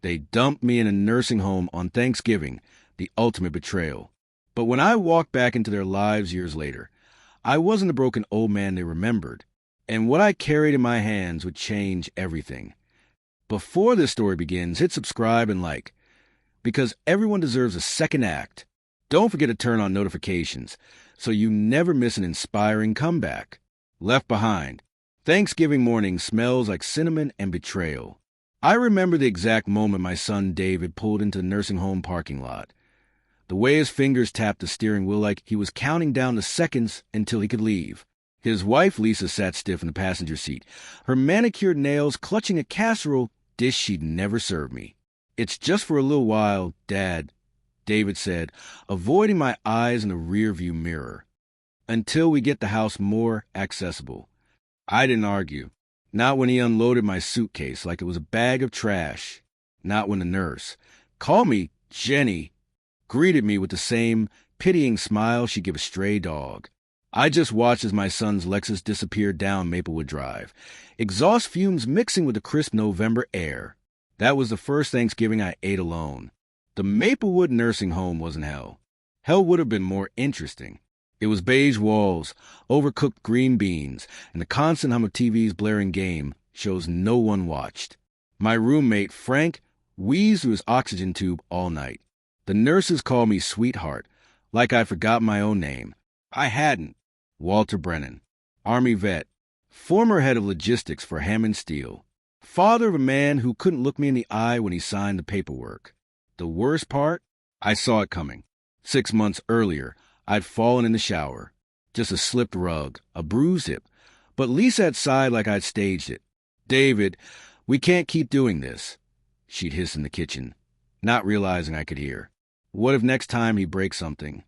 They dumped me in a nursing home on Thanksgiving, the ultimate betrayal. But when I walked back into their lives years later, I wasn't the broken old man they remembered, and what I carried in my hands would change everything. Before this story begins, hit subscribe and like, because everyone deserves a second act. Don't forget to turn on notifications so you never miss an inspiring comeback. Left Behind. Thanksgiving morning smells like cinnamon and betrayal. I remember the exact moment my son David pulled into the nursing home parking lot. The way his fingers tapped the steering wheel like he was counting down the seconds until he could leave. His wife Lisa sat stiff in the passenger seat, her manicured nails clutching a casserole dish she'd never served me. "It's just for a little while, Dad," David said, avoiding my eyes in the rearview mirror. "Until we get the house more accessible." I didn't argue. Not when he unloaded my suitcase like it was a bag of trash. Not when the nurse, call me Jenny, greeted me with the same pitying smile she'd give a stray dog. I just watched as my son's Lexus disappeared down Maplewood Drive, exhaust fumes mixing with the crisp November air. That was the first Thanksgiving I ate alone. The Maplewood nursing home wasn't hell. Hell would have been more interesting. It was beige walls, overcooked green beans, and the constant hum of TV's blaring game shows no one watched. My roommate, Frank, wheezed through his oxygen tube all night. The nurses called me sweetheart, like I'd forgotten my own name. I hadn't. Walter Brennan, Army vet, former head of logistics for Hammond Steel, father of a man who couldn't look me in the eye when he signed the paperwork. The worst part? I saw it coming. 6 months earlier, I'd fallen in the shower. Just a slipped rug, a bruised hip, but Lisa had sighed like I'd staged it. "David, we can't keep doing this," she'd hiss in the kitchen, not realizing I could hear. What if next time he breaks something?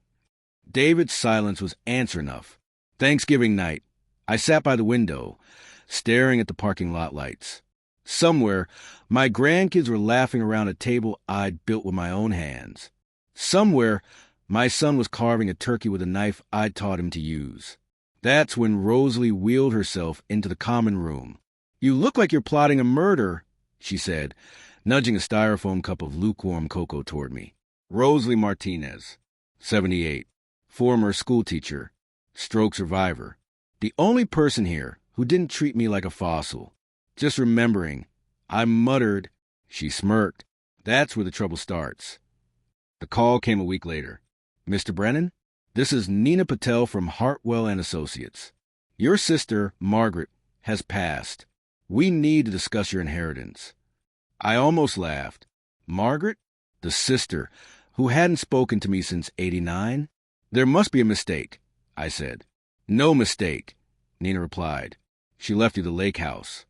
David's silence was answer enough. Thanksgiving night, I sat by the window, staring at the parking lot lights. Somewhere, my grandkids were laughing around a table I'd built with my own hands. Somewhere, my son was carving a turkey with a knife I'd taught him to use. That's when Rosalie wheeled herself into the common room. "You look like you're plotting a murder," she said, nudging a styrofoam cup of lukewarm cocoa toward me. Rosalie Martinez, 78, former schoolteacher, stroke survivor. The only person here who didn't treat me like a fossil. Just remembering, I muttered. She smirked. That's where the trouble starts. The call came a week later. "Mr. Brennan, this is Nina Patel from Hartwell and Associates. Your sister, Margaret, has passed. We need to discuss your inheritance." I almost laughed. Margaret? The sister, who hadn't spoken to me since '89? "There must be a mistake," I said. "No mistake," Nina replied. "She left you the lake house."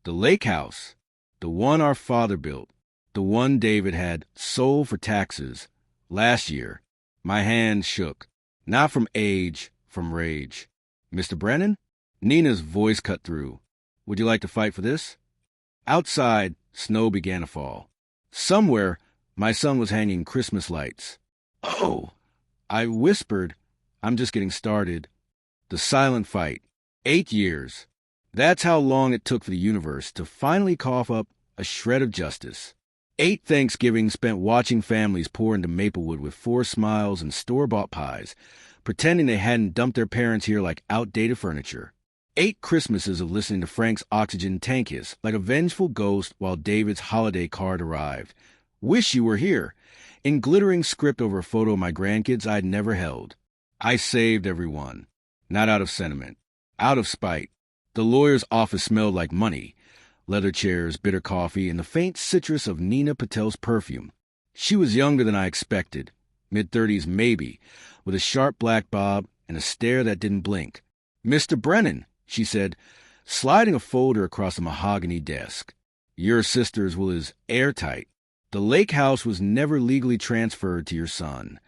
The lake house? The one our father built. The one David had sold for taxes last year. My hands shook. Not from age, from rage. "Mr. Brennan?" Nina's voice cut through. "Would you like to fight for this?" Outside, snow began to fall. Somewhere, my son was hanging Christmas lights. "Oh!" I whispered, "I'm just getting started." The silent fight. 8 years. That's how long it took for the universe to finally cough up a shred of justice. 8 Thanksgivings spent watching families pour into Maplewood with forced smiles and store-bought pies, pretending they hadn't dumped their parents here like outdated furniture. 8 Christmases of listening to Frank's oxygen tank hiss like a vengeful ghost while David's holiday card arrived. "Wish you were here," in glittering script over a photo of my grandkids I'd never held. I saved every one. Not out of sentiment. Out of spite. The lawyer's office smelled like money. Leather chairs, bitter coffee, and the faint citrus of Nina Patel's perfume. She was younger than I expected. Mid-30s maybe, with a sharp black bob and a stare that didn't blink. "Mr. Brennan," she said, sliding a folder across the mahogany desk. "Your sister's will is airtight. The lake house was never legally transferred to your son."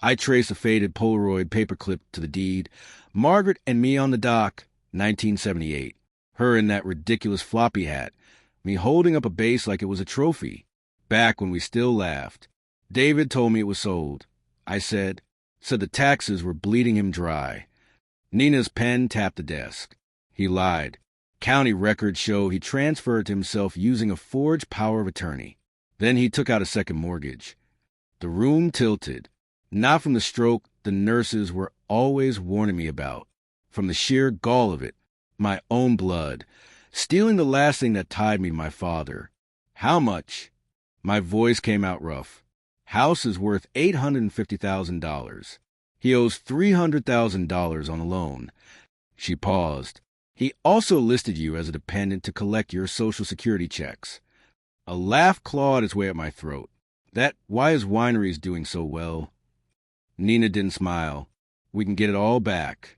I traced a faded Polaroid paperclip to the deed. "Margaret and me on the dock, 1978. Her in that ridiculous floppy hat. Me holding up a base like it was a trophy. Back when we still laughed. David told me it was sold. I said the taxes were bleeding him dry." Nina's pen tapped the desk. He lied. County records show he transferred to himself using a forged power of attorney. Then he took out a second mortgage. The room tilted, not from the stroke the nurses were always warning me about, from the sheer gall of it, my own blood, stealing the last thing that tied me to my father. How much? My voice came out rough. House is worth $850,000. He owes $300,000 on a loan. She paused. He also listed you as a dependent to collect your Social Security checks. A laugh clawed its way up my throat. Why is Wineries doing so well? Nina didn't smile. We can get it all back.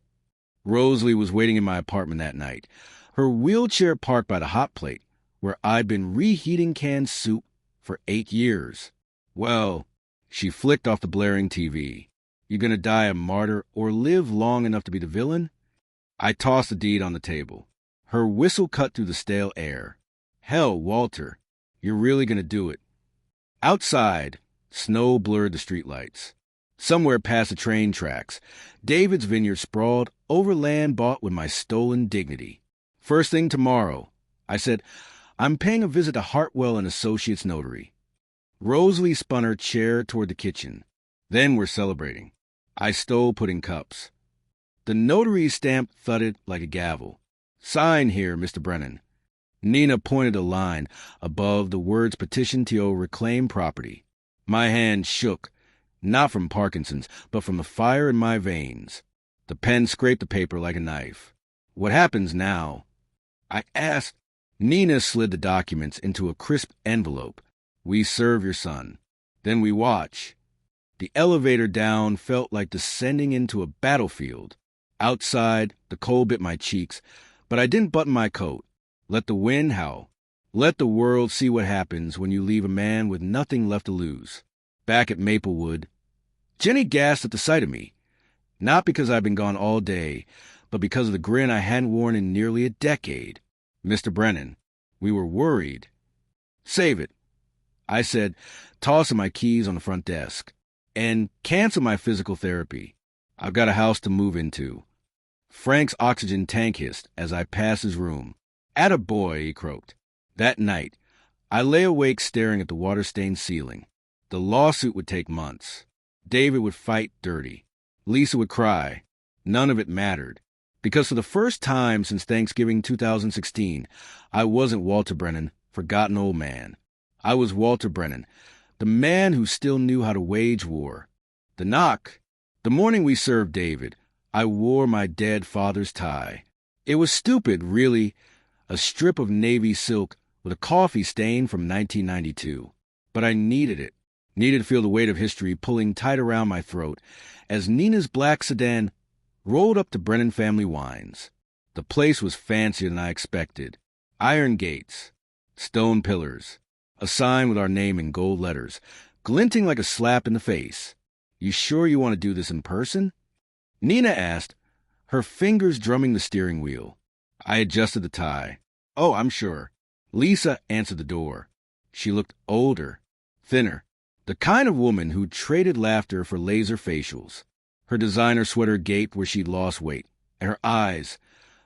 Rosalie was waiting in my apartment that night, her wheelchair parked by the hot plate, where I'd been reheating canned soup for 8 years. Well, she flicked off the blaring TV. You gonna die a martyr or live long enough to be the villain? I tossed the deed on the table. Her whistle cut through the stale air. Hell, Walter, you're really gonna do it. Outside, snow blurred the streetlights. Somewhere past the train tracks, David's vineyard sprawled over land bought with my stolen dignity. First thing tomorrow, I said, I'm paying a visit to Hartwell and Associates Notary. Rosalie spun her chair toward the kitchen. Then we're celebrating. I stole pudding cups. The notary's stamp thudded like a gavel. Sign here, Mr. Brennan. Nina pointed a line above the words petition to reclaim property. My hand shook, not from Parkinson's, but from the fire in my veins. The pen scraped the paper like a knife. What happens now? I asked. Nina slid the documents into a crisp envelope. We serve your son. Then we watch. The elevator down felt like descending into a battlefield. Outside, the cold bit my cheeks, but I didn't button my coat. Let the wind howl. Let the world see what happens when you leave a man with nothing left to lose. Back at Maplewood, Jenny gasped at the sight of me. Not because I'd been gone all day, but because of the grin I hadn't worn in nearly a decade. Mr. Brennan, we were worried. Save it, I said, tossing my keys on the front desk. And cancel my physical therapy. I've got a house to move into. Frank's oxygen tank hissed as I passed his room. Attaboy, he croaked. That night, I lay awake staring at the water-stained ceiling. The lawsuit would take months. David would fight dirty. Lisa would cry. None of it mattered. Because for the first time since Thanksgiving 2016, I wasn't Walter Brennan, forgotten old man. I was Walter Brennan, the man who still knew how to wage war. The knock. The morning we served David, I wore my dead father's tie. It was stupid, really, a strip of navy silk with a coffee stain from 1992. But I needed it. Needed to feel the weight of history pulling tight around my throat as Nina's black sedan rolled up to Brennan Family Wines. The place was fancier than I expected. Iron gates, stone pillars, a sign with our name in gold letters, glinting like a slap in the face. You sure you want to do this in person? Nina asked, her fingers drumming the steering wheel. I adjusted the tie. Oh, I'm sure. Lisa answered the door. She looked older, thinner, the kind of woman who traded laughter for laser facials. Her designer sweater gaped where she'd lost weight, and her eyes,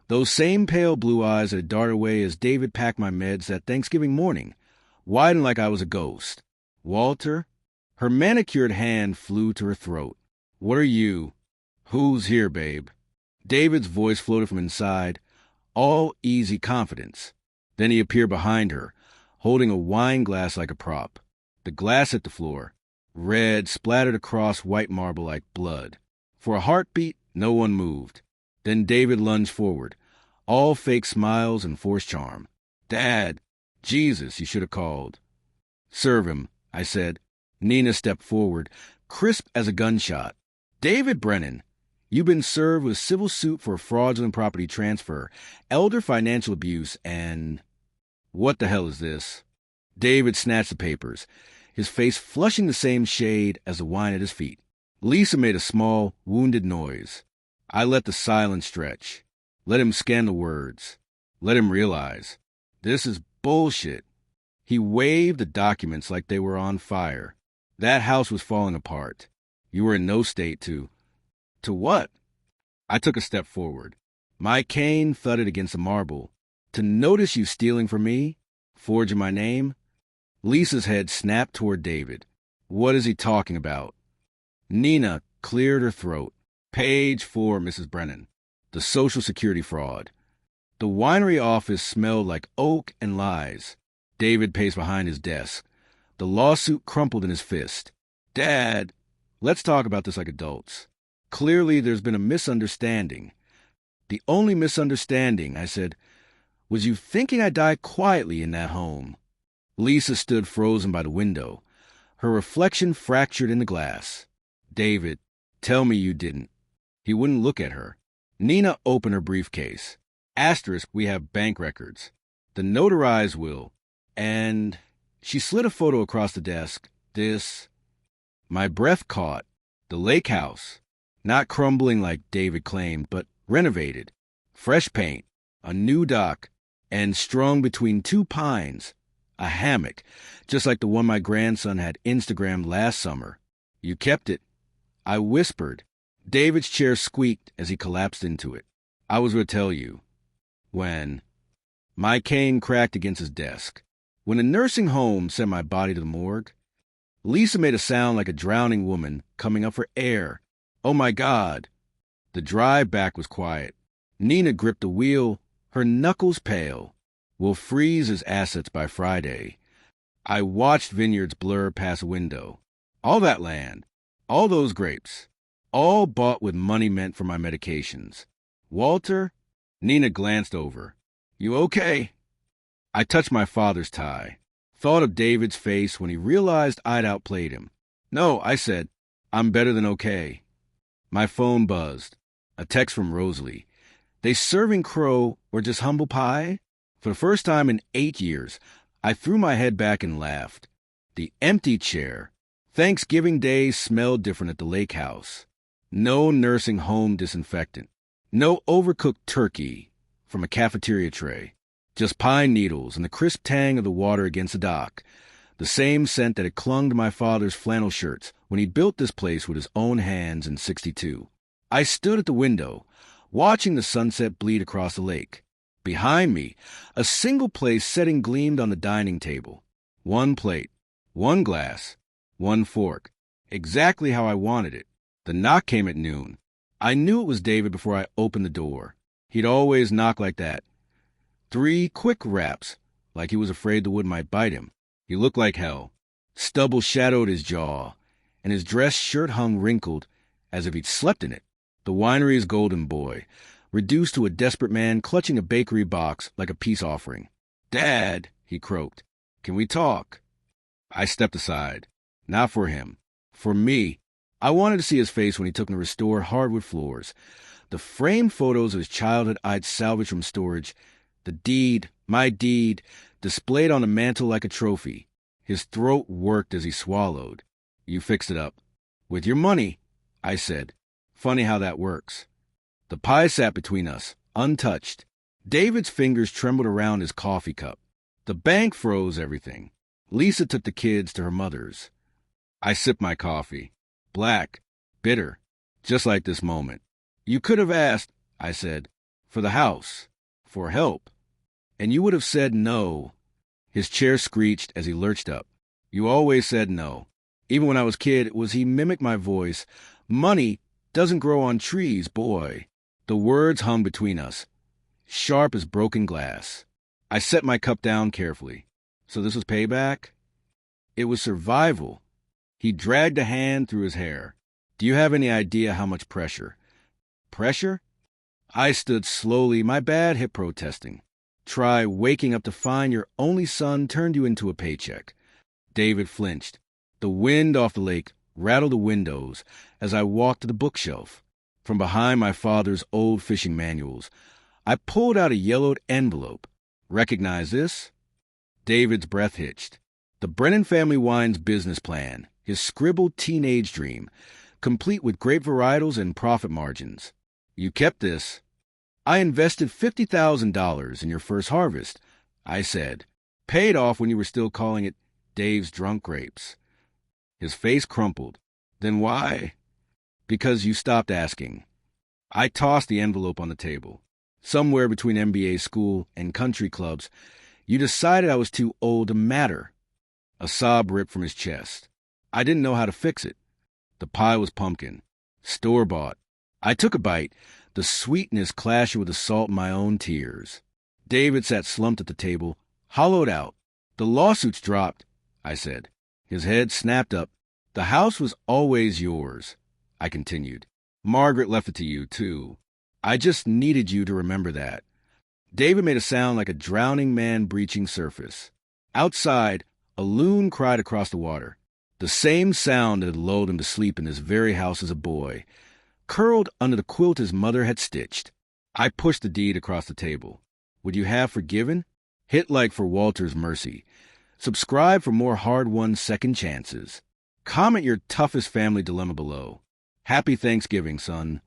those same pale blue eyes that had darted away as David packed my meds that Thanksgiving morning, widened like I was a ghost. Walter? Her manicured hand flew to her throat. What are you? Who's here, babe? David's voice floated from inside, all easy confidence. Then he appeared behind her, holding a wine glass like a prop. The glass hit the floor. Red splattered across white marble like blood. For a heartbeat, no one moved. Then David lunged forward, all fake smiles and forced charm. Dad! Jesus, you should have called. Serve him, I said. Nina stepped forward, crisp as a gunshot. David Brennan, you've been served with civil suit for fraudulent property transfer, elder financial abuse, and... What the hell is this? David snatched the papers, his face flushing the same shade as the wine at his feet. Lisa made a small, wounded noise. I let the silence stretch. Let him scan the words. Let him realize. This is bullshit. He waved the documents like they were on fire. That house was falling apart. You were in no state to... To what? I took a step forward. My cane thudded against the marble. To notice you stealing from me? Forging my name? Lisa's head snapped toward David. What is he talking about? Nina cleared her throat. Page 4, Mrs. Brennan. The Social Security fraud. The winery office smelled like oak and lies. David paced behind his desk. The lawsuit crumpled in his fist. Dad, let's talk about this like adults. Clearly, there's been a misunderstanding. The only misunderstanding, I said, was you thinking I died quietly in that home. Lisa stood frozen by the window, her reflection fractured in the glass. David, tell me you didn't. He wouldn't look at her. Nina opened her briefcase. Asterisk, we have bank records. The notarized will. And she slid a photo across the desk. This. My breath caught. The lake house. Not crumbling like David claimed, but renovated. Fresh paint. A new dock. And strung between two pines. A hammock, just like the one my grandson had Instagrammed last summer. You kept it. I whispered. David's chair squeaked as he collapsed into it. I was going to tell you. When? My cane cracked against his desk. When a nursing home sent my body to the morgue, Lisa made a sound like a drowning woman coming up for air. Oh my God. The drive back was quiet. Nina gripped the wheel, her knuckles pale. We'll freeze his assets by Friday. I watched vineyards blur past a window. All that land, all those grapes, all bought with money meant for my medications. Walter? Nina glanced over. You okay? I touched my father's tie. Thought of David's face when he realized I'd outplayed him. No, I said, I'm better than okay. My phone buzzed. A text from Rosalie. They serving crow or just humble pie? For the first time in 8 years, I threw my head back and laughed. The empty chair. Thanksgiving Day smelled different at the lake house. No nursing home disinfectant. No overcooked turkey from a cafeteria tray. Just pine needles and the crisp tang of the water against the dock. The same scent that had clung to my father's flannel shirts when he built this place with his own hands in '62. I stood at the window, watching the sunset bleed across the lake. Behind me, a single place setting gleamed on the dining table. One plate, one glass, one fork. Exactly how I wanted it. The knock came at noon. I knew it was David before I opened the door. He'd always knock like that. 3 quick raps, like he was afraid the wood might bite him. He looked like hell. Stubble shadowed his jaw, and his dress shirt hung wrinkled as if he'd slept in it. The winery's golden boy, reduced to a desperate man clutching a bakery box like a peace offering. Dad, he croaked, can we talk? I stepped aside. Not for him. For me. I wanted to see his face when he took me to restore hardwood floors. The framed photos of his childhood I'd salvaged from storage. The deed, my deed, displayed on the mantel like a trophy. His throat worked as he swallowed. You fixed it up. With your money, I said. Funny how that works. The pie sat between us, untouched. David's fingers trembled around his coffee cup. The bank froze everything. Lisa took the kids to her mother's. I sipped my coffee. Black, bitter, just like this moment. You could have asked, I said, for the house, for help. And you would have said no. His chair screeched as he lurched up. You always said no. Even when I was a kid, he mimicked my voice. Money doesn't grow on trees, boy. The words hung between us, sharp as broken glass. I set my cup down carefully. So this was payback? It was survival. He dragged a hand through his hair. Do you have any idea how much pressure? Pressure? I stood slowly, my bad hip protesting. Try waking up to find your only son turned you into a paycheck. David flinched. The wind off the lake rattled the windows as I walked to the bookshelf. From behind my father's old fishing manuals, I pulled out a yellowed envelope. Recognize this? David's breath hitched. The Brennan Family Wines business plan, his scribbled teenage dream, complete with grape varietals and profit margins. You kept this. I invested $50,000 in your first harvest, I said. Paid off when you were still calling it Dave's Drunk Grapes. His face crumpled. Then why? Because you stopped asking. I tossed the envelope on the table. Somewhere between MBA school and country clubs, you decided I was too old to matter. A sob ripped from his chest. I didn't know how to fix it. The pie was pumpkin. Store-bought. I took a bite, the sweetness clashing with the salt in my own tears. David sat slumped at the table, hollowed out. The lawsuit's dropped, I said. His head snapped up. The house was always yours, I continued. Margaret left it to you, too. I just needed you to remember that. David made a sound like a drowning man breaching surface. Outside, a loon cried across the water. The same sound that had lulled him to sleep in this very house as a boy, curled under the quilt his mother had stitched. I pushed the deed across the table. Would you have forgiven? Hit like for Walter's mercy. Subscribe for more hard-won second chances. Comment your toughest family dilemma below. Happy Thanksgiving, son.